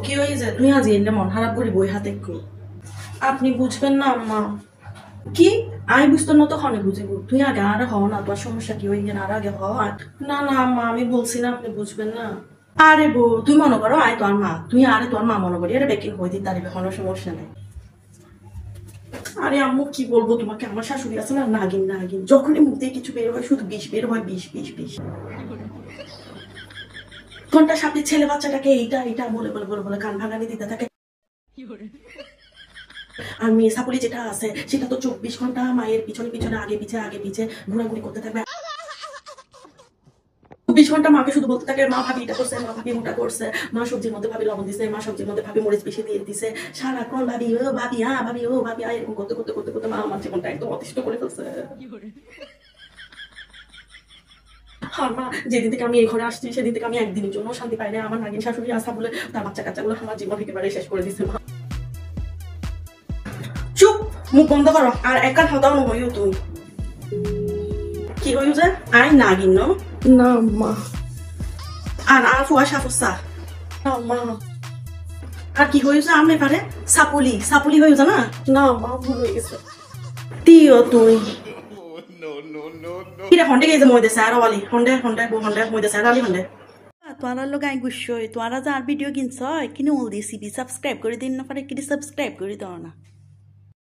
কি হয়েছে? তুই আজ এলে মন খারাপ করি বই হাতে একটু। আপনি বুঝবেন না আম্মা। কি? আমি বুঝতো না তো খনে বুঝিব। তুই আগে আর হও না, তোর সমস্যা কি হয়ে গেল আর আগে হও। না না আম্মা, আমি বলছি না আপনি বুঝবেন না। আরে বউ, তুই মনে করো আয় তোর মা, তুই আরে তোর মা মনে করি, আরে বেকিং হয়ে দিতে পারবে, কোনো সমস্যা নেই। আরে আম্মু কি বলবো তোমাকে, আমার শাশুড়ি আছে না, নাগিন নাগিন, যখনই মুখ দিয়ে কিছু বের হয় শুধু বিষ বের হয়, বিষ বিষ বিষ। ঘন্টা সামনে ছেলে বাচ্চাটাকে এইটা এইটা বলে বলে বলে বলে কান ভাঙানি দিতে থাকে। আর মেয়ে সাপুলি যেটা আছে সেটা তো 24 ঘন্টা মায়ের পিছনে পিছনে আগে পিছে ঘোরাঘুরি করতে থাকবে। 24 ঘন্টা মাকে শুধু বলতে থাকে, মা ভাবি এটা করছে, মা ভাবি ওটা করছে, মা সবজির মধ্যে ভাবি লবণ দিছে, মা সবজির মধ্যে ভাবি মরিচ বেশি দিয়ে দিছে, সারাক্ষণ ভাবি ও ভাবি ভাবি ও ভাবি এরকম করতে করতে করতে করতে মা আমার জীবনটা একদম অতিষ্ঠ করে ফেলছে। আর মা, যেদিন থেকে আমি এই ঘরে আসছি সেদিন থেকে আমি একদিনের জন্য শান্তি পাই না। আমার নাগিন শাশুড়ি আসা বলে তার বাচ্চা কাচ্চাগুলো আমার জীবন একেবারে শেষ করে দিচ্ছে। মা চুপ, মুখ বন্ধ করো আর এক কান হতাও নহইও তুই। কি হইল যে আই নাগিন না মা, আর আর ফুয়া সাফুসা না মা। আর কি হয়েছে আমি পারে সাপুলি সাপুলি হয়েছে না। না মা, ভুল হয়ে গেছে। তিও তুই কিরে হন্ডে গেছে মই দেছে আর ওয়ালি হন্ডে হন্ডে বো হন্ডে মই দেছে আর আলি হন্ডে। তোয়ারা লোক আই গুছই তোয়ারা যার ভিডিও কিনছ কিনে ওল দিয়ে সিবি সাবস্ক্রাইব করে দিন না পারে, কিনে সাবস্ক্রাইব করে দাও না।